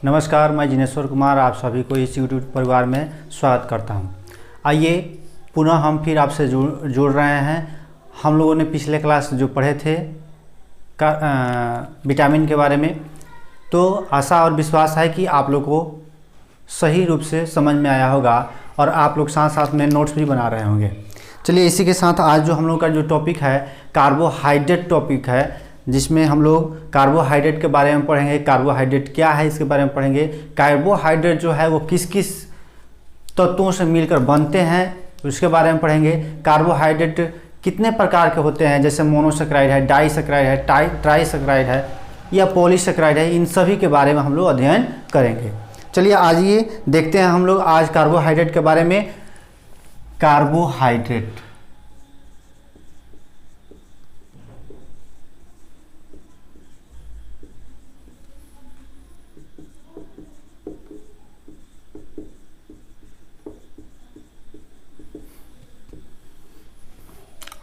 नमस्कार, मैं जिनेश्वर कुमार आप सभी को इस यूट्यूब परिवार में स्वागत करता हूं। आइए पुनः हम फिर आपसे जुड़ रहे हैं। हम लोगों ने पिछले क्लास जो पढ़े थे विटामिन के बारे में, तो आशा और विश्वास है कि आप लोग को सही रूप से समझ में आया होगा और आप लोग साथ साथ में नोट्स भी बना रहे होंगे। चलिए इसी के साथ आज जो हम लोग का जो टॉपिक है कार्बोहाइड्रेट टॉपिक है, जिसमें हम लोग कार्बोहाइड्रेट के बारे में पढ़ेंगे। कार्बोहाइड्रेट क्या है इसके बारे में पढ़ेंगे। कार्बोहाइड्रेट जो है वो किस किस तत्वों से मिलकर बनते हैं उसके बारे में पढ़ेंगे। कार्बोहाइड्रेट कितने प्रकार के होते हैं, जैसे मोनोसेक्राइड है, डाइसेक्राइड है, ट्राइसेक्राइड है या पॉलीसेक्राइड है, इन सभी के बारे में हम लोग अध्ययन करेंगे। चलिए आज ये देखते हैं हम लोग आज कार्बोहाइड्रेट के बारे में। कार्बोहाइड्रेट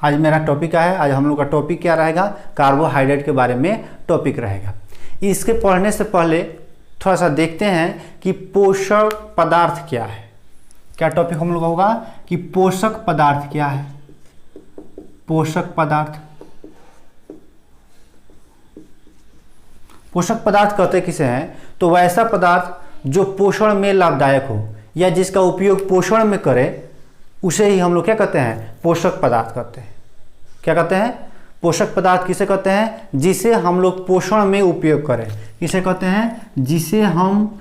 आज मेरा टॉपिक क्या है, आज हम लोग का टॉपिक क्या रहेगा, कार्बोहाइड्रेट के बारे में टॉपिक रहेगा। इसके पढ़ने से पहले थोड़ा सा देखते हैं कि पोषक पदार्थ क्या है। क्या टॉपिक हम लोग होगा कि पोषक पदार्थ क्या है। पोषक पदार्थ, पोषक पदार्थ कहते किसे हैं, तो वैसा पदार्थ जो पोषण में लाभदायक हो या जिसका उपयोग पोषण में करे उसे ही हम लोग क्या कहते हैं, पोषक पदार्थ कहते हैं। क्या कहते हैं, पोषक पदार्थ किसे कहते हैं, जिसे हम लोग पोषण में उपयोग करें। किसे कहते हैं, जिसे हम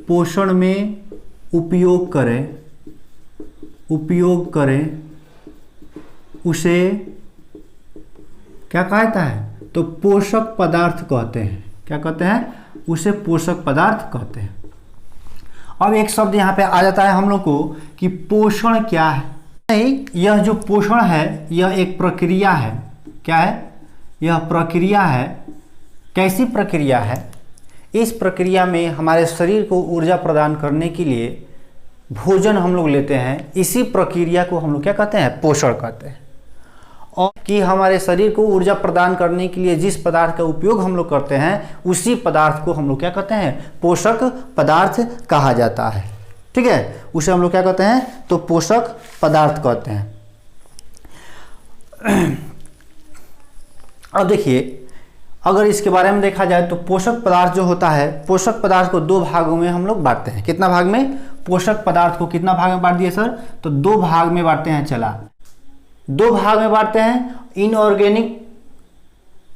पोषण में उपयोग करें उसे क्या कहता है, तो पोषक पदार्थ कहते हैं। क्या कहते हैं, उसे पोषक पदार्थ कहते हैं। अब एक शब्द यहाँ पे आ जाता है हम लोग को कि पोषण क्या है। नहीं, यह जो पोषण है यह एक प्रक्रिया है। क्या है, यह प्रक्रिया है। कैसी प्रक्रिया है, इस प्रक्रिया में हमारे शरीर को ऊर्जा प्रदान करने के लिए भोजन हम लोग लेते हैं। इसी प्रक्रिया को हम लोग क्या कहते हैं, पोषण कहते हैं। और कि हमारे शरीर को ऊर्जा प्रदान करने के लिए जिस पदार्थ का उपयोग हम लोग करते हैं उसी पदार्थ को हम लोग क्या कहते हैं, पोषक पदार्थ कहा जाता है। ठीक है, उसे हम लोग क्या कहते हैं, तो पोषक पदार्थ कहते हैं। अब देखिए, अगर इसके बारे में देखा जाए तो पोषक पदार्थ जो होता है, पोषक पदार्थ को दो भागों में हम लोग बांटते हैं। कितना भाग में, पोषक पदार्थ को कितना भाग में बांट दिए सर, तो दो भाग में बांटते हैं। चला, दो भाग में बांटते हैं, इनऑर्गेनिक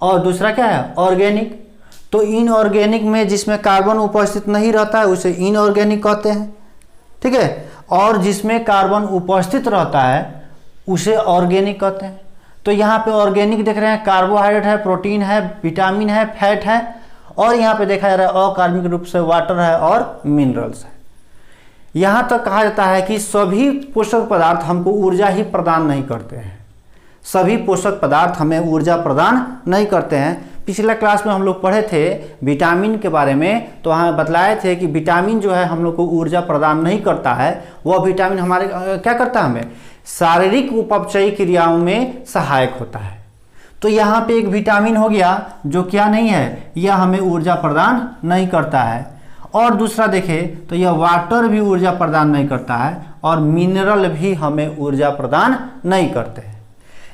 और दूसरा क्या है, ऑर्गेनिक। तो इनऑर्गेनिक में जिसमें कार्बन उपस्थित नहीं रहता है उसे इनऑर्गेनिक कहते हैं। ठीक है, और जिसमें कार्बन उपस्थित रहता है उसे ऑर्गेनिक कहते हैं। तो यहाँ पे ऑर्गेनिक देख रहे हैं, कार्बोहाइड्रेट है, प्रोटीन है, विटामिन है, फैट है, और यहाँ पे देखा जा रहा है अकार्बनिक रूप से वाटर है और मिनरल्स है। यहाँ तक कहा जाता है कि सभी पोषक पदार्थ हमको ऊर्जा ही प्रदान नहीं करते हैं। सभी पोषक पदार्थ हमें ऊर्जा प्रदान नहीं करते हैं। पिछले क्लास में हम लोग पढ़े थे विटामिन के बारे में, तो हमें बतलाए थे कि विटामिन जो है हम लोग को ऊर्जा प्रदान नहीं करता है। वह विटामिन हमारे क्या करता है, हमें शारीरिक उपचयी क्रियाओं में सहायक होता है। तो यहाँ पे एक विटामिन हो गया जो क्या नहीं है, यह हमें ऊर्जा प्रदान नहीं करता है। और दूसरा देखें तो यह वाटर भी ऊर्जा प्रदान नहीं करता है और मिनरल भी हमें ऊर्जा प्रदान नहीं करते हैं।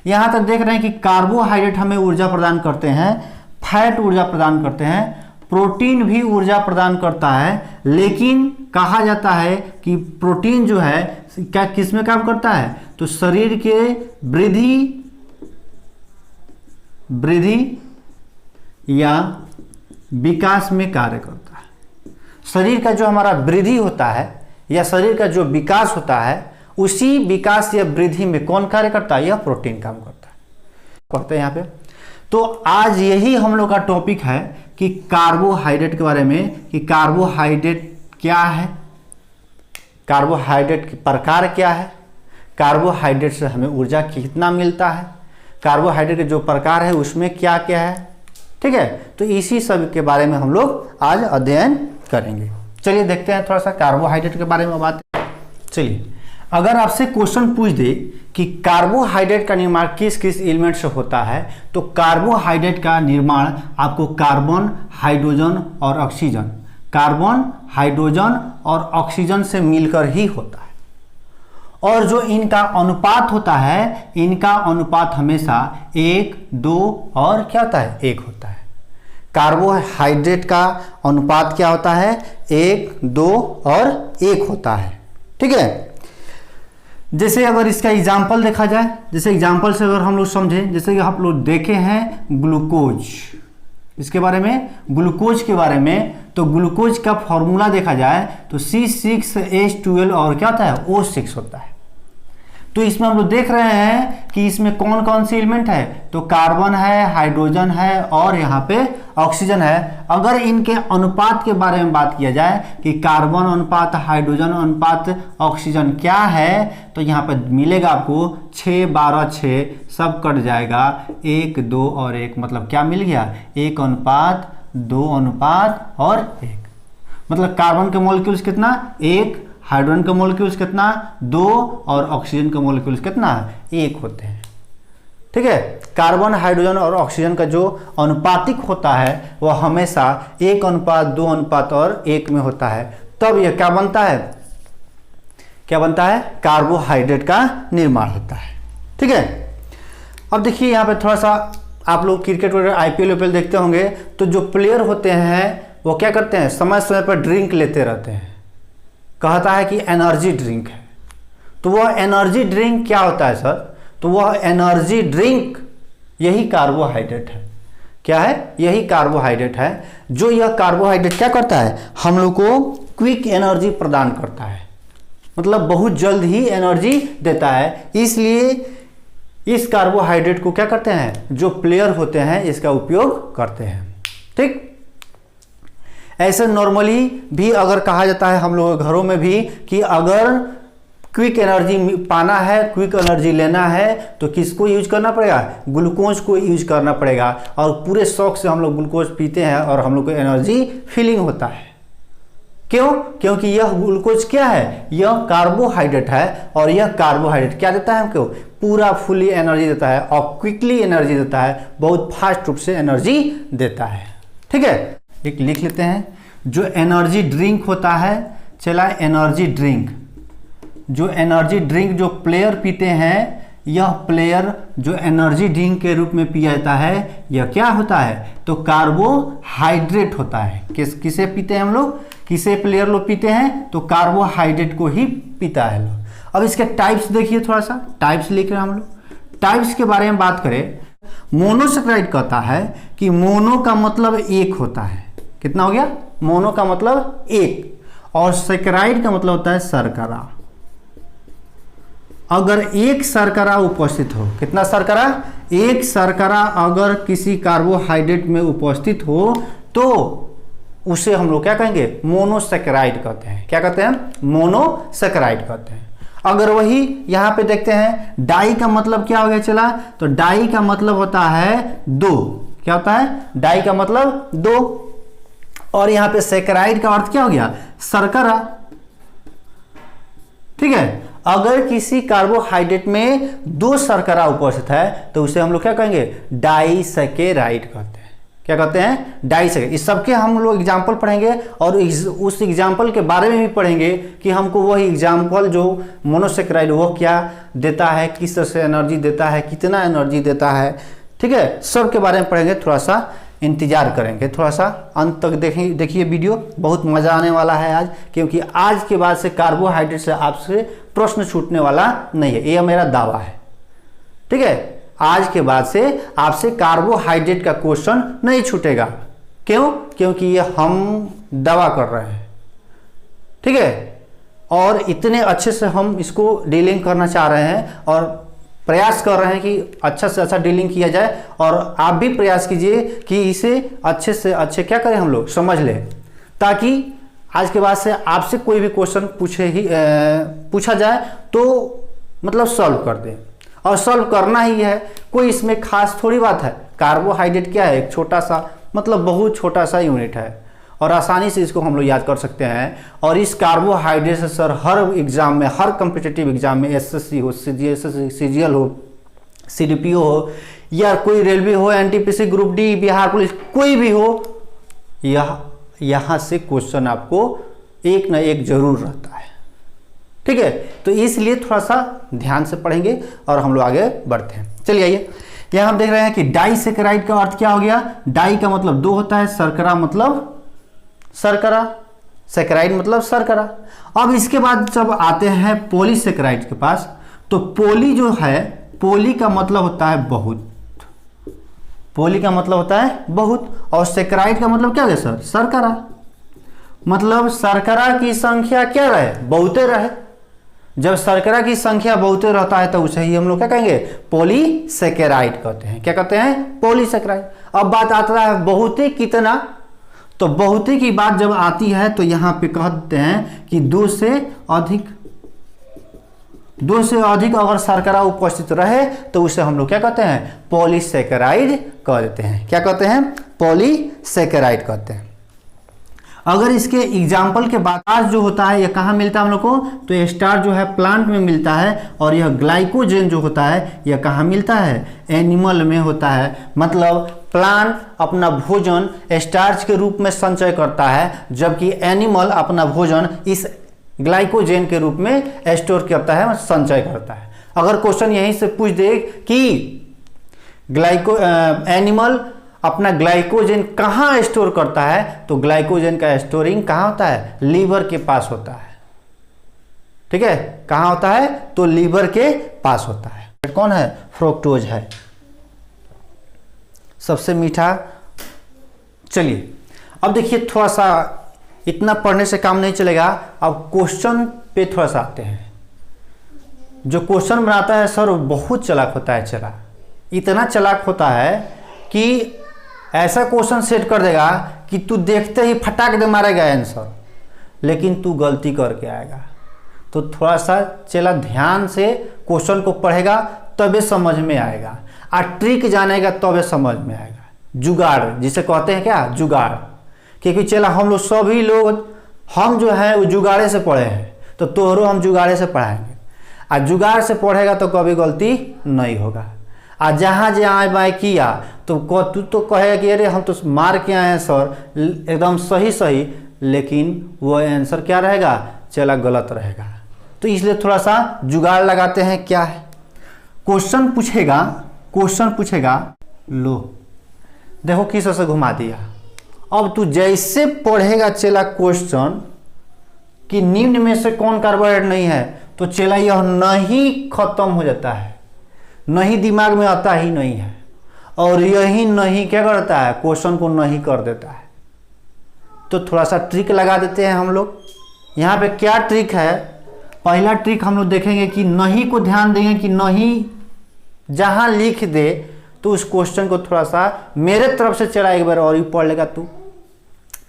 यहाँ तक देख रहे हैं कि कार्बोहाइड्रेट हमें ऊर्जा प्रदान करते हैं, फैट ऊर्जा प्रदान करते हैं, प्रोटीन भी ऊर्जा प्रदान करता है। लेकिन कहा जाता है कि प्रोटीन जो है क्या किस में काम करता है, तो शरीर के वृद्धि या विकास में कार्य करता है। शरीर का जो हमारा वृद्धि होता है या शरीर का जो विकास होता है, उसी विकास या वृद्धि में कौन कार्य करता है, यह प्रोटीन काम करता है। पढ़ते हैं यहाँ पे। तो आज यही हम लोग का टॉपिक है कि कार्बोहाइड्रेट के बारे में, कि कार्बोहाइड्रेट क्या है, कार्बोहाइड्रेट के प्रकार क्या है, कार्बोहाइड्रेट से हमें ऊर्जा कितना मिलता है, कार्बोहाइड्रेट के जो प्रकार है उसमें क्या क्या है। ठीक है, तो इसी सब के बारे में हम लोग आज अध्ययन करेंगे। चलिए देखते हैं थोड़ा सा कार्बोहाइड्रेट के बारे में बात। चलिए अगर आपसे क्वेश्चन पूछ दे कि कार्बोहाइड्रेट का निर्माण किस किस एलिमेंट से होता है, तो कार्बोहाइड्रेट का निर्माण आपको कार्बन, हाइड्रोजन और ऑक्सीजन, कार्बन, हाइड्रोजन और ऑक्सीजन से मिलकर ही होता है। और जो इनका अनुपात होता है, इनका अनुपात हमेशा 1, 2 और क्या होता है 1 होता है। कार्बोहाइड्रेट का अनुपात क्या होता है 1, 2 और 1 होता है। ठीक है, जैसे अगर इसका एग्जाम्पल देखा जाए, जैसे एग्जाम्पल से अगर हम लोग समझें, जैसे कि आप लोग देखे हैं ग्लूकोज, इसके बारे में, ग्लूकोज के बारे में, तो ग्लूकोज का फॉर्मूला देखा जाए तो C6H12 और क्या होता है O6 होता है। तो इसमें हम लोग देख रहे हैं कि इसमें कौन कौन से एलिमेंट है, तो कार्बन है, हाइड्रोजन है और यहाँ पे ऑक्सीजन है। अगर इनके अनुपात के बारे में बात किया जाए कि कार्बन अनुपात, हाइड्रोजन अनुपात, ऑक्सीजन क्या है, तो यहाँ पे मिलेगा आपको 6, 12, 6 सब कट जाएगा, 1, 2 और 1, मतलब क्या मिल गया 1 अनुपात 2 अनुपात और 1। मतलब कार्बन के मॉलिक्यूल्स कितना 1, हाइड्रोजन का मॉलिक्यूल्स कितना 2 और ऑक्सीजन का मॉलिक्यूल्स कितना 1 होते हैं। ठीक है, कार्बन, हाइड्रोजन और ऑक्सीजन का जो अनुपातिक होता है वह हमेशा 1 अनुपात 2 अनुपात और 1 में होता है। तब यह क्या बनता है, क्या बनता है, कार्बोहाइड्रेट का निर्माण होता है। ठीक है, अब देखिए यहाँ पे थोड़ा सा आप लोग क्रिकेट वगैरह IPL देखते होंगे, तो जो प्लेयर होते हैं वो क्या करते हैं, समय समय पर ड्रिंक लेते रहते हैं, कहता है कि एनर्जी ड्रिंक है। तो वह एनर्जी ड्रिंक क्या होता है सर, तो वह एनर्जी ड्रिंक यही कार्बोहाइड्रेट है। क्या है, यही कार्बोहाइड्रेट है। जो यह कार्बोहाइड्रेट क्या करता है, हम लोग को क्विक एनर्जी प्रदान करता है, मतलब बहुत जल्द ही एनर्जी देता है। इसलिए इस कार्बोहाइड्रेट को क्या करते हैं, जो प्लेयर होते हैं इसका उपयोग करते हैं। ठीक, ऐसे नॉर्मली भी अगर कहा जाता है हम लोग घरों में भी कि अगर क्विक एनर्जी पाना है, क्विक एनर्जी लेना है, तो किसको यूज करना पड़ेगा, ग्लूकोज को यूज करना पड़ेगा। और पूरे शौक से हम लोग ग्लूकोज पीते हैं और हम लोग को एनर्जी फीलिंग होता है। क्यों, क्योंकि यह ग्लूकोज क्या है, यह कार्बोहाइड्रेट है और यह कार्बोहाइड्रेट क्या देता है हमको, पूरा फुली एनर्जी देता है और क्विकली एनर्जी देता है, बहुत फास्ट रूप से एनर्जी देता है। ठीक है, एक लिख लेते हैं, जो एनर्जी ड्रिंक होता है, चला एनर्जी ड्रिंक, जो एनर्जी ड्रिंक जो प्लेयर पीते हैं, यह प्लेयर जो एनर्जी ड्रिंक के रूप में पिया जाता है, यह क्या होता है, तो कार्बोहाइड्रेट होता है। किसे पीते हैं हम लोग, किसे प्लेयर लोग पीते हैं, तो कार्बोहाइड्रेट को ही पीता है लोग। अब इसके टाइप्स देखिए, थोड़ा सा टाइप्स लिख रहे हैं हम लोग। टाइप्स के बारे में बात करें, मोनोसेक्राइड कहता है कि मोनो का मतलब एक होता है, कितना हो गया, मोनो का मतलब एक, और सेक्राइड का मतलब होता है शर्करा। अगर एक शर्करा उपस्थित हो, कितना शर्करा, एक शर्करा अगर किसी कार्बोहाइड्रेट में उपस्थित हो तो उसे हम लोग क्या कहेंगे, मोनोसेक्राइड कहते हैं। क्या कहते हैं, मोनोसेक्राइड कहते हैं। अगर वही यहां पे देखते हैं, डाई का मतलब क्या हो गया, चला तो डाई का मतलब होता है 2, क्या होता है, डाई का मतलब 2, और यहां पे सेक्राइड का अर्थ क्या हो गया, शर्करा। ठीक है, अगर किसी कार्बोहाइड्रेट में 2 शर्करा उपस्थित है तो उसे हम लोग क्या कहेंगे, डाइसैकेराइड कहते हैं। क्या कहते हैं, डाइसैकेराइड। इस सबके हम लोग एग्जाम्पल पढ़ेंगे और उस एग्जाम्पल के बारे में भी पढ़ेंगे कि हमको वही एग्जाम्पल जो मोनोसेक्राइड वो क्या देता है, किस तरह से एनर्जी देता है, कितना एनर्जी देता है। ठीक है, सब के बारे में पढ़ेंगे, थोड़ा सा इंतजार करेंगे, थोड़ा सा अंत तक देखिए वीडियो, बहुत मज़ा आने वाला है आज, क्योंकि आज के बाद से कार्बोहाइड्रेट से आपसे प्रश्न छूटने वाला नहीं है, ये मेरा दावा है। ठीक है, आज के बाद से आपसे कार्बोहाइड्रेट का क्वेश्चन नहीं छूटेगा। क्यों, क्योंकि ये हम दावा कर रहे हैं। ठीक है, और इतने अच्छे से हम इसको डीलिंग करना चाह रहे हैं और प्रयास कर रहे हैं कि अच्छा से अच्छा डीलिंग किया जाए, और आप भी प्रयास कीजिए कि इसे अच्छे से अच्छे क्या करें हम लोग समझ लें, ताकि आज के बाद से आपसे कोई भी क्वेश्चन पूछा जाए तो मतलब सॉल्व कर दें, और सॉल्व करना ही है, कोई इसमें खास थोड़ी बात है। कार्बोहाइड्रेट क्या है, एक छोटा सा मतलब बहुत छोटा सा यूनिट है, और आसानी से इसको हम लोग याद कर सकते हैं। और इस कार्बोहाइड्रेट से सर हर एग्जाम में, हर कम्पिटिटिव एग्जाम में, एसएससी हो, सीजीएल हो, सीडीपीओ हो, या कोई रेलवे हो, NTPC, group D, Bihar police, कोई भी हो, यहाँ से क्वेश्चन आपको एक ना एक जरूर रहता है। ठीक है, तो इसलिए थोड़ा सा ध्यान से पढ़ेंगे और हम लोग आगे बढ़ते हैं। चलिए आइए, यहाँ हम देख रहे हैं कि डाइसेकेराइड का अर्थ क्या हो गया। डाई का मतलब दो होता है, शर्करा मतलब शर्करा, सेकेराइड मतलब शर्करा। अब इसके बाद जब आते हैं पॉलीसेकेराइड के पास, तो पोली जो है, पोली का मतलब होता है बहुत, पोली का मतलब होता है बहुत, और सेकेराइड का मतलब क्या है सर, शर्करा। मतलब शर्करा की संख्या क्या रहे, बहुते रहे। जब शर्करा की संख्या बहुते रहता है तो उसे ही हम लोग क्या कहेंगे, पॉलीसेकेराइड कहते हैं। क्या कहते हैं, पॉलीसेकेराइड। अब बात आता है बहुते कितना, तो बहुते की बात जब आती है तो यहां पे कहते हैं कि दो से अधिक अगर शर्करा उपस्थित रहे तो उसे हम लोग क्या कहते हैं, पॉलीसेकेराइड कह देते हैं। क्या कहते हैं, पॉलीसेकेराइड कहते हैं। अगर इसके एग्जाम्पल के बाद स्टार्च जो होता है यह कहाँ मिलता है हम लोग को, तो ये स्टार्च जो है प्लांट में मिलता है, और यह ग्लाइकोजन जो होता है यह कहाँ मिलता है, एनिमल में होता है। मतलब प्लांट अपना भोजन स्टार्च के रूप में संचय करता है, जबकि एनिमल अपना भोजन इस ग्लाइकोजन के रूप में स्टोर करता है, संचय करता है। अगर क्वेश्चन यहीं से पूछ दे कि एनिमल अपना ग्लाइकोजन कहाँ स्टोर करता है, तो ग्लाइकोजन का स्टोरिंग कहाँ होता है, लीवर के पास होता है। ठीक है, कहाँ होता है, तो लीवर के पास होता है। कौन है, फ्रुक्टोज है, सबसे मीठा। चलिए अब देखिए, थोड़ा सा इतना पढ़ने से काम नहीं चलेगा, अब क्वेश्चन पे थोड़ा सा आते हैं। जो क्वेश्चन बनाता है सर वो बहुत चालाक होता है। चला इतना चालाक होता है कि ऐसा क्वेश्चन सेट कर देगा कि तू देखते ही फटाक दे मारेगा आंसर, लेकिन तू गलती करके आएगा। तो थोड़ा सा चला ध्यान से क्वेश्चन को पढ़ेगा तबे समझ में आएगा, और ट्रिक जानेगा तबे समझ में आएगा। जुगाड़ जिसे कहते हैं, क्या जुगाड़, क्योंकि चला हम लोग सभी लोग हम जो है वो जुगाड़े से पढ़े हैं, तो तोहरो हम जुगाड़े से पढ़ाएंगे। और जुगाड़ से पढ़ेगा तो कभी गलती नहीं होगा। और जहाँ जहाँ बाएँ किया तो तू तो कहेगा कि अरे हम तो मार के आए हैं सर एकदम सही, लेकिन वो आंसर क्या रहेगा, चला गलत रहेगा। तो इसलिए थोड़ा सा जुगाड़ लगाते हैं। क्या है, क्वेश्चन पूछेगा, लो देखो किस से घुमा दिया। अब तू जैसे पढ़ेगा चला क्वेश्चन कि निम्न में से कौन कार्बोहाइड्रेट नहीं है, तो चला यह नहीं खत्म हो जाता है, नहीं दिमाग में आता ही नहीं है, और यही नहीं क्या करता है, क्वेश्चन को नहीं कर देता है। तो थोड़ा सा ट्रिक लगा देते हैं हम लोग। यहाँ पे क्या ट्रिक है, पहला ट्रिक हम लोग देखेंगे कि नहीं को ध्यान देंगे कि नहीं जहाँ लिख दे तो उस क्वेश्चन को थोड़ा सा मेरे तरफ से चला एक बार और ही पढ़ लेगा तू,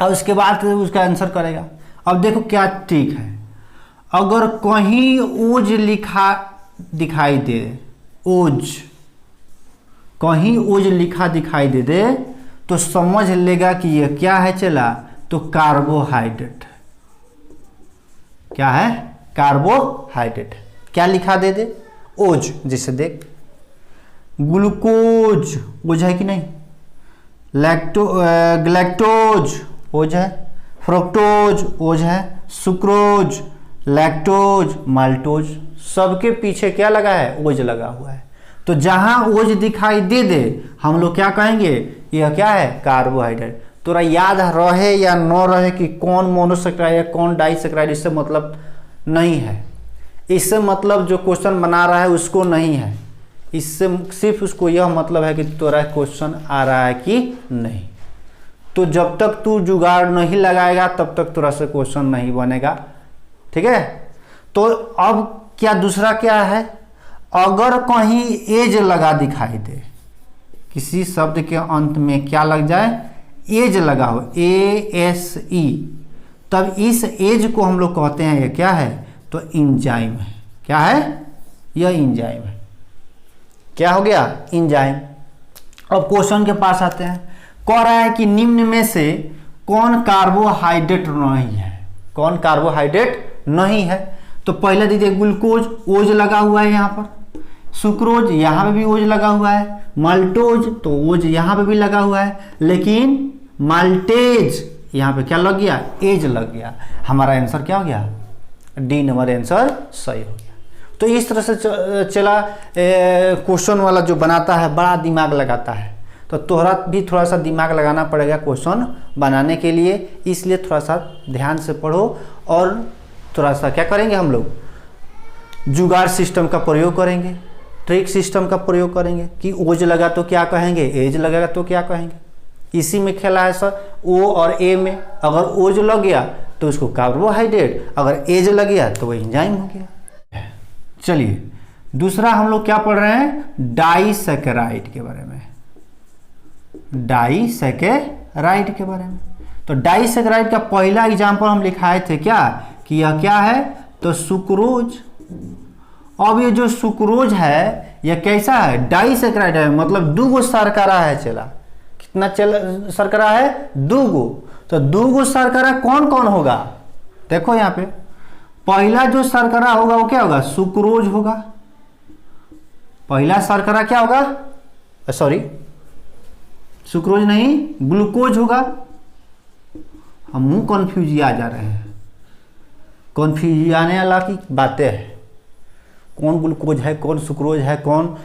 और उसके बाद उसका आंसर करेगा। अब देखो क्या ट्रिक है, अगर कहीं ओज लिखा दिखाई दे, ओज कहीं ओज लिखा दिखाई दे तो समझ लेगा कि ये क्या है, चला तो कार्बोहाइड्रेट। क्या है, कार्बोहाइड्रेट। क्या लिखा दे, ओज। जैसे देख ग्लूकोज ओज है कि नहीं, ग्लैक्टोज ओज है, फ्रुक्टोज ओज है, सुक्रोज, लैक्टोज, माल्टोज, सबके पीछे क्या लगा है, ओज लगा हुआ है। तो जहां ओज दिखाई दे हम लोग क्या कहेंगे, यह क्या है, कार्बोहाइड्रेट। तोरा याद रहे या न रहे कि कौन मोनोसेक्राइड है कौन डाइसेक्राइड, इससे मतलब नहीं है। इससे मतलब जो क्वेश्चन बना रहा है उसको नहीं है, इससे सिर्फ उसको यह मतलब है कि तोरा क्वेश्चन आ रहा है कि नहीं। तो जब तक तू जुगाड़ नहीं लगाएगा तब तक तोरा से क्वेश्चन नहीं बनेगा। ठीक है, तो अब क्या दूसरा क्या है, अगर कहीं एज लगा दिखाई दे, किसी शब्द के अंत में क्या लग जाए, एज लगा हो, ASE, तब इस एज को हम लोग कहते हैं ये क्या है, तो इंजाइम है। क्या है, यह इंजाइम है। क्या हो गया, इंजाइम। अब क्वेश्चन के पास आते हैं, कह रहा है कि निम्न में से कौन कार्बोहाइड्रेट नहीं है, कौन कार्बोहाइड्रेट नहीं है। तो पहला दीजिए ग्लूकोज, ओज लगा हुआ है यहाँ पर, सुक्रोज यहाँ पे भी ओज लगा हुआ है, माल्टोज तो ओज यहाँ पे भी लगा हुआ है, लेकिन माल्टेज यहाँ पे क्या लग गया, एज लग गया। हमारा आंसर क्या हो गया, डी नंबर आंसर सही हो गया। तो इस तरह से चला क्वेश्चन वाला जो बनाता है बड़ा दिमाग लगाता है, तो तोहरा भी थोड़ा सा दिमाग लगाना पड़ेगा क्वेश्चन बनाने के लिए, इसलिए थोड़ा सा ध्यान से पढ़ो और थोड़ा सा क्या करेंगे हम लोग, जुगाड़ सिस्टम का प्रयोग करेंगे, ट्रिक सिस्टम का प्रयोग करेंगे कि ओज लगा तो क्या कहेंगे, एज लगेगा तो क्या कहेंगे। इसी में खेला है सर, ओ और ए में। अगर ओज लग गया तो उसको कार्बोहाइड्रेट, अगर एज लग गया तो वो एंजाइम हो गया। चलिए दूसरा हम लोग क्या पढ़ रहे हैं, डाइसैकेराइड के बारे में, डाइसैकेराइड के बारे में। तो डाइसैकेराइड का पहला एग्जाम्पल हम लिखाए थे क्या, कि यह क्या है, तो सुक्रोज। अब ये जो सुक्रोज है यह कैसा है, डाइसैकेराइड है, मतलब दूगो शर्करा है। चला कितना शर्करा है, दूगो। तो दूगो शर्करा कौन कौन होगा, देखो यहाँ पे पहला जो शर्करा होगा वो क्या होगा, सुक्रोज होगा। पहला शर्करा क्या होगा, सॉरी सुक्रोज नहीं, ग्लूकोज होगा। हम मुंह कन्फ्यूज आ जा रहे हैं, कन्फ्यूज आने वाला की बातें है, कौन ग्लूकोज है, कौन सुक्रोज है, कौन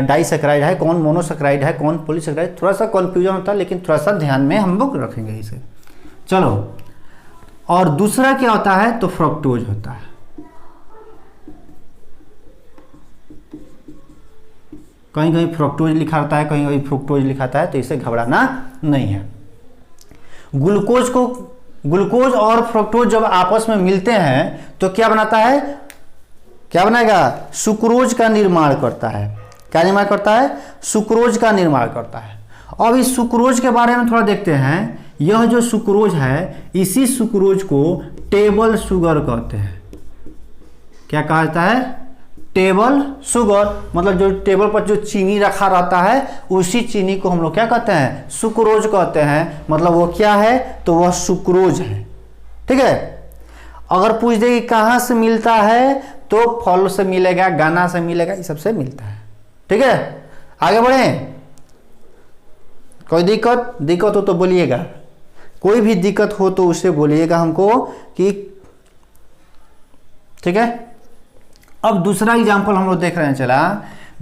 डाइसैकेराइड है, कौन मोनोसैकेराइड है, कौन पॉलीसैकेराइड, थोड़ा सा कन्फ्यूजन होता है, लेकिन थोड़ा सा ध्यान में हम लोग रखेंगे इसे। चलो, और दूसरा क्या होता है, तो फ्रक्टोज होता है। कहीं कहीं फ्रक्टोज लिखा रहता है, कहीं कहीं फ्रुक्टोज लिखा रहता है, तो इसे घबराना नहीं है। ग्लूकोज और फ्रक्टोज जब आपस में मिलते हैं तो क्या बनाता है, क्या बनाएगा, सुक्रोज का निर्माण करता है। क्या निर्माण करता है, सुक्रोज का निर्माण करता है। अब इस सुक्रोज के बारे में थोड़ा देखते हैं। यह जो सुक्रोज है, इसी सुक्रोज को टेबल शुगर कहते हैं। क्या कहा जाता है, टेबल शुगर, मतलब जो टेबल पर जो चीनी रखा रहता है उसी चीनी को हम लोग क्या कहते हैं, सुक्रोज कहते हैं। मतलब वो क्या है, तो वह सुक्रोज है। ठीक है। अगर पूछ दे कि कहाँ से मिलता है, तो फल से मिलेगा, गाना से मिलेगा, इस सबसे मिलता है। ठीक है, आगे बढ़े। कोई दिक्कत हो तो बोलिएगा, कोई भी दिक्कत हो तो उससे बोलिएगा हमको कि, ठीक है। अब दूसरा एग्जाम्पल हम लोग देख रहे हैं। चला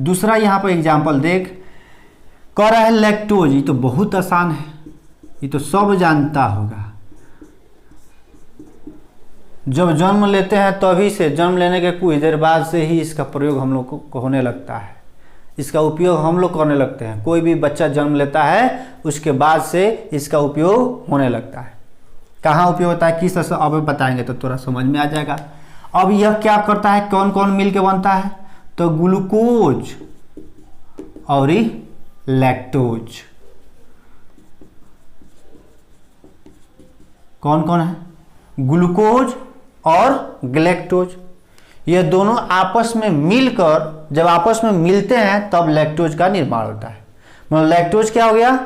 दूसरा यहाँ पर एग्जाम्पल देख, कह रहा है लैक्टोज। ये तो बहुत आसान है, ये तो सब जानता होगा। जब जन्म लेते हैं तभी से, जन्म लेने के कुछ देर बाद से ही इसका प्रयोग हम लोग को होने लगता है, इसका उपयोग हम लोग करने लगते हैं। कोई भी बच्चा जन्म लेता है उसके बाद से इसका उपयोग होने लगता है। कहाँ उपयोग होता है, किस तरह से, अब बताएंगे तो थोड़ा समझ में आ जाएगा। अब यह क्या करता है, कौन कौन मिलके बनता है, तो ग्लूकोज और लैक्टोज। कौन कौन है, ग्लूकोज और ग्लैक्टोज। ये दोनों आपस में मिलकर, जब आपस में मिलते हैं तब लैक्टोज का निर्माण होता है। मतलब लैक्टोज क्या हो गया,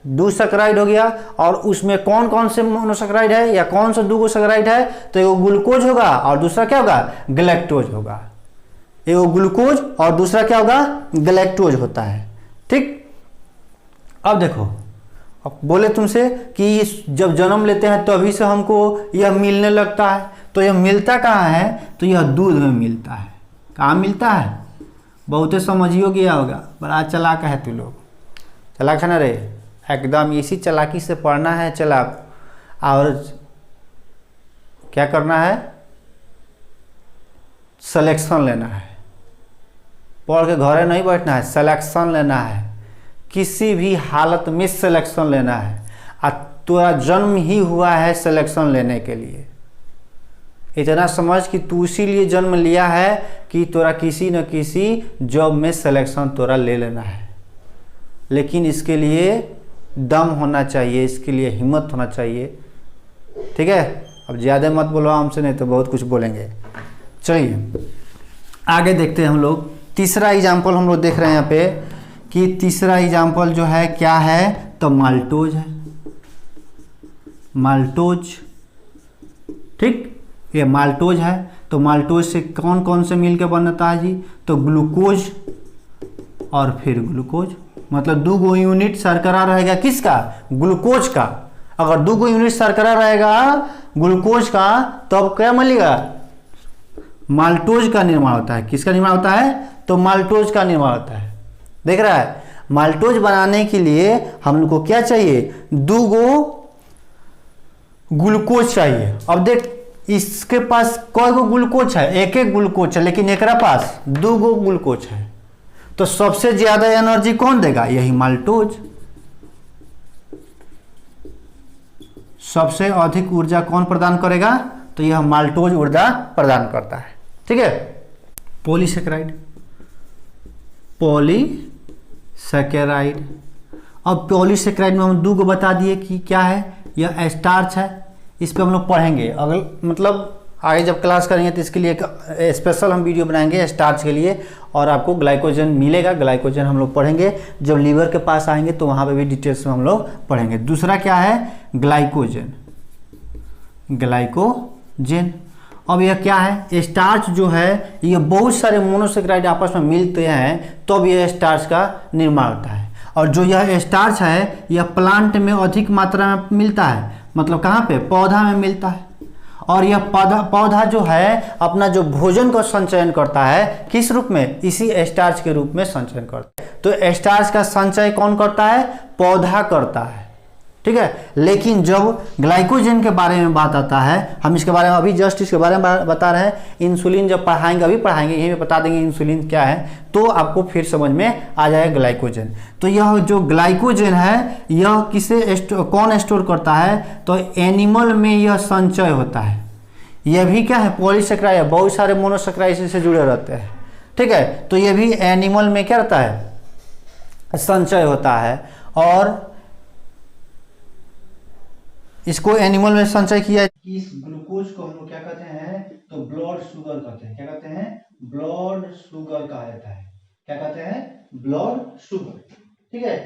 डिसैकेराइड हो गया। और उसमें कौन कौन से मोनोसैकेराइड है या कौन सा दूगो सैकेराइड है, तो एगो ग्लूकोज होगा और दूसरा क्या होगा, ग्लैक्टोज होगा। एगो ग्लूकोज और दूसरा क्या होगा, ग्लैक्टोज होता है। ठीक। अब देखो, अब बोले तुमसे कि जब जन्म लेते हैं तभी से हमको यह मिलने लगता है, तो यह मिलता कहाँ है, तो यह दूध में मिलता है। कहाँ मिलता है, बहुते समझियो गया होगा, बड़ा चालाक है तू लोग। चालाक है ना रे, एकदम इसी चालाकी से पढ़ना है चालाक, और क्या करना है, सिलेक्शन लेना है। पढ़ के घरे नहीं बैठना है, सिलेक्शन लेना है। किसी भी हालत में सिलेक्शन लेना है। और तेरा जन्म ही हुआ है सिलेक्शन लेने के लिए। इतना समझ कि तू इसीलिए जन्म लिया है कि तोरा किसी न किसी जॉब में सिलेक्शन तोरा ले लेना है। लेकिन इसके लिए दम होना चाहिए, इसके लिए हिम्मत होना चाहिए। ठीक है, अब ज़्यादा मत बोलो हमसे, नहीं तो बहुत कुछ बोलेंगे। चलिए आगे देखते हैं हम लोग। तीसरा एग्जाम्पल हम लोग देख रहे हैं यहाँ पे कि तीसरा एग्जाम्पल जो है क्या है, तो माल्टोज है। माल्टोज, ठीक, ये माल्टोज है। तो माल्टोज से कौन कौन से मिल के बनता है जी, तो ग्लूकोज और फिर ग्लूकोज, मतलब 2 यूनिट शर्करा रहेगा किसका, ग्लूकोज का। अगर 2 यूनिट शर्करा रहेगा ग्लूकोज का तो क्या मिलेगा, माल्टोज का निर्माण होता है। किसका निर्माण होता है, तो माल्टोज का निर्माण होता है। देख रहा है, माल्टोज बनाने के लिए हम लोग को क्या चाहिए, 2 ग्लूकोज चाहिए। अब देख इसके पास कई गो ग्लूकोज है, एक ग्लूकोज है, लेकिन एकरा पास 2 ग्लूकोज है। तो सबसे ज्यादा एनर्जी कौन देगा, यही माल्टोज। सबसे अधिक ऊर्जा कौन प्रदान करेगा, तो यह माल्टोज ऊर्जा प्रदान करता है। ठीक है, पॉलीसेकेराइड, पॉलीसेकेराइड। अब पॉलीसेकेराइड में हम 2 बता दिए कि क्या है, यह स्टार्च है। इस पे हम लोग पढ़ेंगे अगर मतलब आगे जब क्लास करेंगे तो इसके लिए एक स्पेशल हम वीडियो बनाएंगे स्टार्च के लिए, और आपको ग्लाइकोजन मिलेगा। ग्लाइकोजन हम लोग पढ़ेंगे जब लीवर के पास आएंगे तो वहाँ पे भी डिटेल्स में हम लोग पढ़ेंगे। दूसरा क्या है, ग्लाइकोजन, ग्लाइकोजन। अब यह क्या है, स्टार्च जो है ये बहुत सारे मोनोसेकेराइड आपस में मिलते हैं तब यह स्टार्च का निर्माण होता है। और जो यह स्टार्च है यह प्लांट में अधिक मात्रा में मिलता है, मतलब कहाँ पे, पौधा में मिलता है। और यह पौधा जो है अपना जो भोजन का संचयन करता है किस रूप में, इसी स्टार्च के रूप में संचयन करता है। तो स्टार्च का संचय कौन करता है, पौधा करता है। ठीक है, लेकिन जब ग्लाइकोजन के बारे में बात आता है, हम इसके बारे में अभी जस्ट इसके बारे में बता रहे हैं। इंसुलिन जब पढ़ाएंगे, अभी पढ़ाएंगे, यहीं में बता देंगे इंसुलिन क्या है, तो आपको फिर समझ में आ जाएगा ग्लाइकोजन। तो यह जो ग्लाइकोजन है यह किसे कौन स्टोर करता है, तो एनिमल में यह संचय होता है। यह भी क्या है, पॉलीसेकेराइड, बहुत सारे मोनोसेकेराइड से जुड़े रहते हैं। ठीक है, तो यह भी एनिमल में क्या रहता है, संचय होता है। और इसको एनिमल में संचय किया, इस ग्लूकोज को हम लोग क्या कहते हैं, तो ब्लड शुगर कहते हैं। क्या कहते हैं, ब्लड शुगर कहा जाता है। क्या कहते हैं, ब्लड शुगर। ठीक है,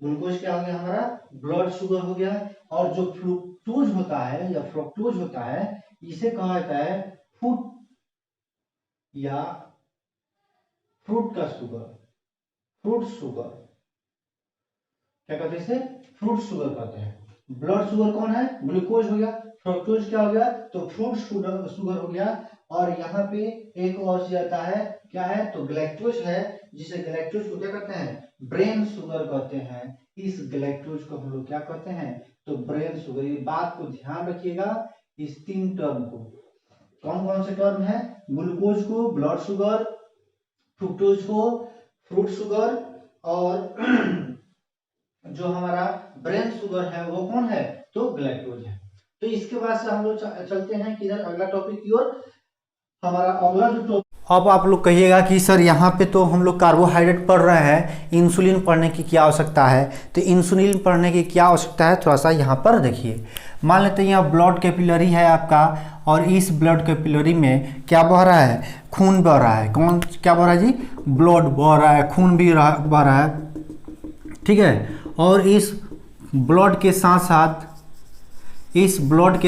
ग्लूकोज क्या हो गया हमारा, ब्लड शुगर हो गया। और जो फ्रुक्टोज होता है या फ्रुक्टोज होता है इसे कहा जाता है फ्रूट या फ्रूट का शुगर, फ्रूट शुगर। क्या कहते हैं इसे, फ्रूट शुगर कहते हैं। ब्लड शुगर कौन है, ग्लूकोज हो गया। फ्रुक्टोज क्या हो गया, तो फ्रूट शुगर हो गया। और यहाँ पे एक और चीज आता है, क्या है, तो ग्लैक्टोज है, जिसे ग्लैक्टोज को क्या कहते हैं, ब्रेन शुगर कहते हैं। इस ग्लैक्टोज को हम लोग क्या कहते हैं, तो ब्रेन शुगर। ये बात को ध्यान रखिएगा, इस 3 टर्म को, कौन कौन से टर्म है, ग्लूकोज को ब्लड शुगर, फ्रुक्टोज को फ्रूट शुगर, और जो हमारा ब्रेन शुगर है वो कौन है, तो ग्लैक्टोज है। तो इसके बाद से हम लोग चलते हैं किधर, अगला टॉपिक की ओर। हमारा अगला जो टॉपिक, अब आप लोग कहिएगा कि सर यहाँ पे तो हम लोग कार्बोहाइड्रेट पढ़ रहे हैं, इंसुलिन पढ़ने की क्या आवश्यकता है। तो इंसुलिन पढ़ने की क्या आवश्यकता है, थोड़ा सा यहाँ पर देखिए। मान लेते हैं यहाँ ब्लड कैपिलरी है आपका, और इस ब्लड कैपिलरी में क्या बह रहा है, खून बह रहा है। कौन क्या बह रहा है जी, ब्लड बह रहा है, खून भी बह रहा है। ठीक है, और इस ब्लड के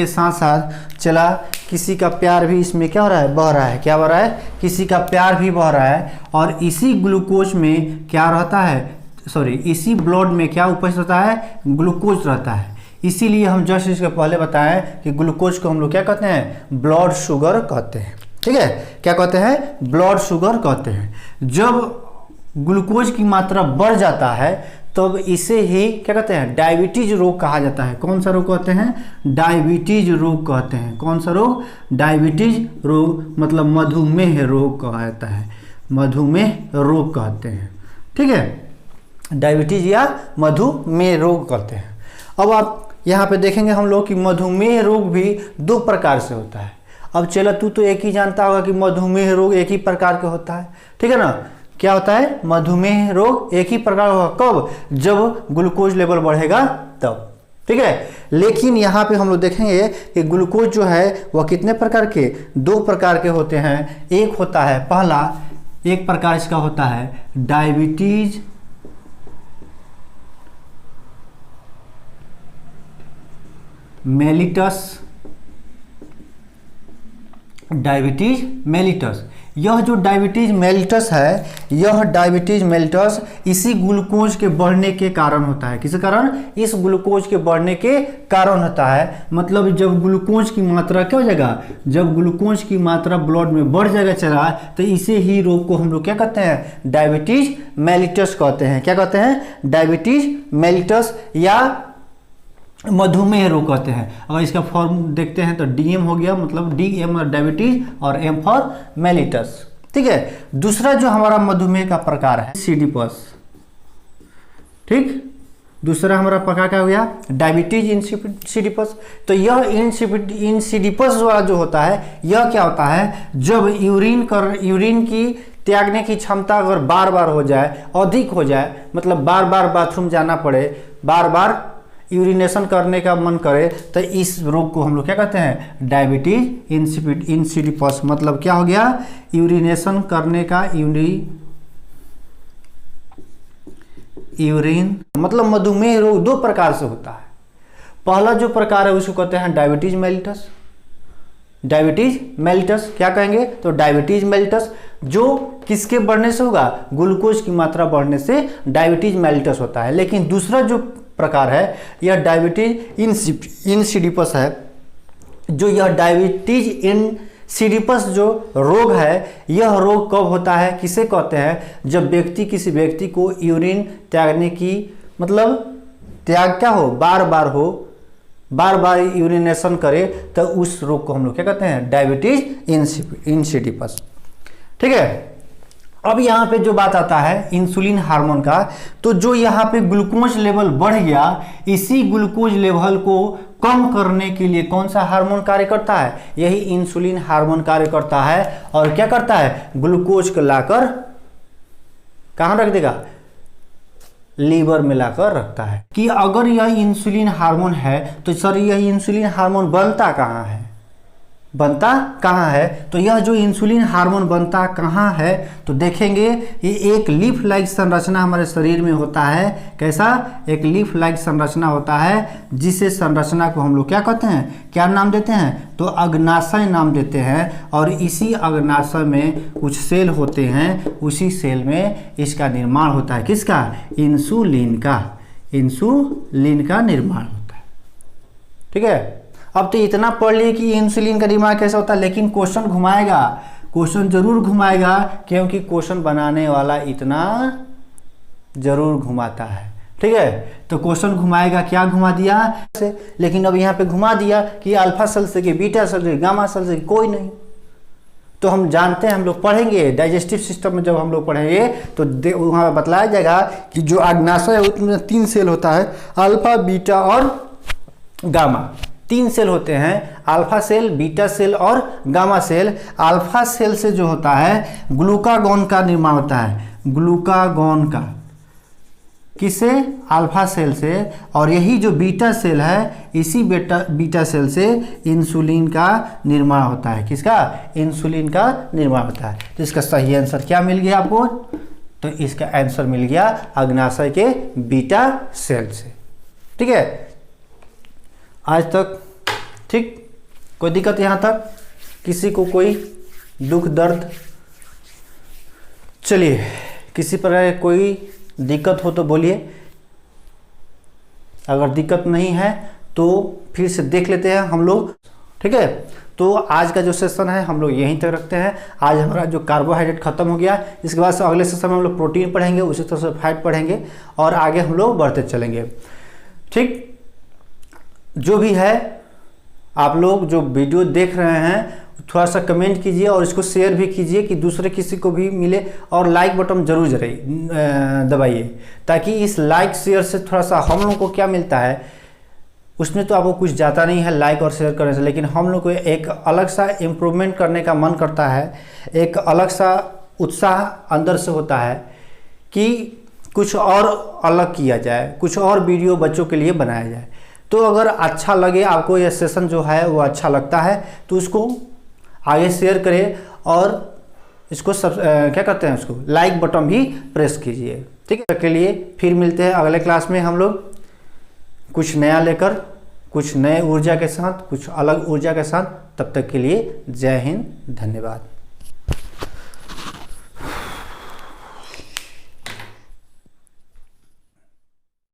साथ साथ चला किसी का प्यार भी इसमें क्या हो रहा है, बह रहा है। क्या बह रहा है, किसी का प्यार भी बह रहा है। और इसी ग्लूकोज में क्या रहता है, इसी ब्लड में क्या उपस्थित होता है, ग्लूकोज रहता है। इसीलिए हम जस्ट इसके पहले बताएं कि ग्लूकोज को हम लोग क्या कहते हैं, ब्लड शुगर कहते हैं। ठीक है, क्या कहते हैं, ब्लड शुगर कहते हैं। जब ग्लूकोज की मात्रा बढ़ जाता है तब इसे ही क्या कहते हैं, डायबिटीज रोग कहा जाता है। कौन सा रोग कहते हैं, डायबिटीज रोग कहते हैं। कौन सा रोग, डायबिटीज रोग, मतलब मधुमेह रोग कहा जाता है, मधुमेह रोग कहते हैं। ठीक है, डायबिटीज या मधुमेह रोग कहते हैं। अब आप यहाँ पे देखेंगे हम लोग कि मधुमेह रोग भी 2 प्रकार से होता है। अब चलो तू तो एक ही जानता होगा कि मधुमेह रोग एक ही प्रकार का होता है। ठीक है ना, क्या होता है, मधुमेह रोग एक ही प्रकार होगा, कब, जब ग्लूकोज लेवल बढ़ेगा तब। ठीक है, लेकिन यहाँ पे हम लोग देखेंगे कि ग्लूकोज जो है वह कितने प्रकार के, 2 प्रकार के होते हैं। एक होता है, पहला एक प्रकार इसका होता है डायबिटीज मेलिटस, डायबिटीज मेलिटस। यह जो डायबिटीज मेलिटस है, यह डायबिटीज मेलिटस इसी ग्लूकोज के बढ़ने के कारण होता है। किस कारण? इस ग्लूकोज के बढ़ने के कारण होता है। मतलब जब ग्लूकोज की मात्रा क्या हो जाएगा, जब ग्लूकोज की मात्रा ब्लड में बढ़ जाएगा चला, तो इसे ही रोग को हम लोग क्या कहते हैं, डायबिटीज मेलिटस कहते हैं। क्या कहते हैं? डायबिटीज मेलिटस या मधुमेह रोग कहते हैं। अगर इसका फॉर्म देखते हैं तो डीएम हो गया, मतलब डीएम डायबिटीज और एम फॉर मेलिटस। ठीक है। दूसरा जो हमारा मधुमेह का प्रकार है इंसिडिपस। ठीक, दूसरा हमारा प्रकार क्या हो गया, डायबिटीज इंसिडिपस। तो यह इंसिडिपस वाला जो होता है, यह क्या होता है, जब यूरिन की त्यागने की क्षमता अगर बार बार हो जाए, अधिक हो जाए, मतलब बार बार बाथरूम जाना पड़े, बार बार यूरिनेशन करने का मन करे, तो इस रोग को हम लोग क्या कहते हैं, डायबिटीज इंसिडिपस। मतलब क्या हो गया, यूरिनेशन करने का यूरिन मतलब मधुमेह रोग दो प्रकार से होता है। पहला जो प्रकार है उसको कहते हैं डायबिटीज मेलिटस। डायबिटीज मेलिटस क्या कहेंगे, तो डायबिटीज मेलिटस जो किसके बढ़ने से होगा, ग्लूकोज की मात्रा बढ़ने से डायबिटीज मेलिटस होता है। लेकिन दूसरा जो प्रकार है यह डायबिटीज इंसिडिपस है। जो यह डायबिटीज इंसिडिपस जो रोग है, यह रोग कब होता है, किसे कहते हैं, जब किसी व्यक्ति को यूरिन त्यागने की मतलब त्याग क्या हो, बार बार यूरिनेशन करे, तो उस रोग को हम लोग क्या कहते हैं, डायबिटीज इंसिडिपस। ठीक है। अब यहाँ पे जो बात आता है इंसुलिन हार्मोन का, तो जो यहाँ पे ग्लूकोज लेवल बढ़ गया, इसी ग्लूकोज लेवल को कम करने के लिए कौन सा हार्मोन कार्य करता है, यही इंसुलिन हार्मोन कार्य करता है। और क्या करता है, ग्लूकोज को लाकर कहाँ रख देगा, लीवर में लाकर रखता है। कि अगर यह इंसुलिन हार्मोन है तो सर यह इंसुलिन हार्मोन बनता कहाँ है, तो यह जो इंसुलिन हार्मोन बनता कहाँ है, तो देखेंगे ये एक लीफ लाइक संरचना हमारे शरीर में होता है। कैसा, एक लीफ लाइक संरचना होता है, जिसे संरचना को हम लोग क्या कहते हैं, क्या नाम देते हैं, तो अग्नाशय नाम देते हैं। और इसी अग्नाशय में कुछ सेल होते हैं, उसी सेल में इसका निर्माण होता है। किसका, इंसुलिन का निर्माण होता है। ठीक है। अब तो इतना पढ़ लिए कि इंसुलिन का निर्माण कैसे होता है, लेकिन क्वेश्चन घुमाएगा, क्वेश्चन जरूर घुमाएगा, क्योंकि क्वेश्चन बनाने वाला इतना जरूर घुमाता है। ठीक है। तो क्वेश्चन घुमाएगा, क्या घुमा दिया से, लेकिन अब यहाँ पे घुमा दिया कि अल्फा सेल से कि बीटा सेल से गामा सेल से कोई नहीं। तो हम जानते हैं, हम लोग पढ़ेंगे डाइजेस्टिव सिस्टम में, जब हम लोग पढ़ेंगे तो वहाँ बतलाया जाएगा कि जो अग्नाशय है उसमें 3 सेल होता है, अल्फा बीटा और गामा। 3 सेल होते हैं, अल्फा सेल, बीटा सेल और गामा सेल। अल्फा सेल से जो होता है ग्लूकागॉन का निर्माण होता है, ग्लूकागॉन का, किससे, अल्फा सेल से। और यही जो बीटा सेल है, इसी बीटा सेल से इंसुलिन का निर्माण होता है। किसका, इंसुलिन का निर्माण होता है। तो इसका सही आंसर क्या मिल गया आपको, तो इसका आंसर मिल गया अग्नाशय के बीटा सेल से। ठीक है। आज तक ठीक, कोई दिक्कत यहाँ तक, किसी को कोई दुख दर्द, चलिए किसी प्रकार कोई दिक्कत हो तो बोलिए, अगर दिक्कत नहीं है तो फिर से देख लेते हैं हम लोग। ठीक है। तो आज का जो सेशन है हम लोग यहीं तक रखते हैं। आज हमारा जो कार्बोहाइड्रेट खत्म हो गया, इसके बाद से अगले सेशन में हम लोग प्रोटीन पढ़ेंगे, उसी तरह से फैट पढ़ेंगे और आगे हम लोग बढ़ते चलेंगे। ठीक, जो भी है आप लोग जो वीडियो देख रहे हैं थोड़ा सा कमेंट कीजिए और इसको शेयर भी कीजिए कि दूसरे किसी को भी मिले, और लाइक बटन जरूर दबाइए, ताकि इस लाइक शेयर से थोड़ा सा हम लोग को क्या मिलता है, उसमें तो आपको कुछ जाता नहीं है लाइक और शेयर करने से, लेकिन हम लोग को एक अलग सा इम्प्रूवमेंट करने का मन करता है, एक अलग सा उत्साह अंदर से होता है कि कुछ और अलग किया जाए, कुछ और वीडियो बच्चों के लिए बनाया जाए। तो अगर अच्छा लगे आपको, यह सेशन जो है वो अच्छा लगता है, तो उसको आगे शेयर करें और इसको क्या करते हैं, उसको लाइक बटन भी प्रेस कीजिए। ठीक है। के लिए फिर मिलते हैं अगले क्लास में, हम लोग कुछ नया लेकर, कुछ कुछ नए ऊर्जा के साथ, कुछ अलग ऊर्जा के साथ। तब तक के लिए जय हिंद, धन्यवाद।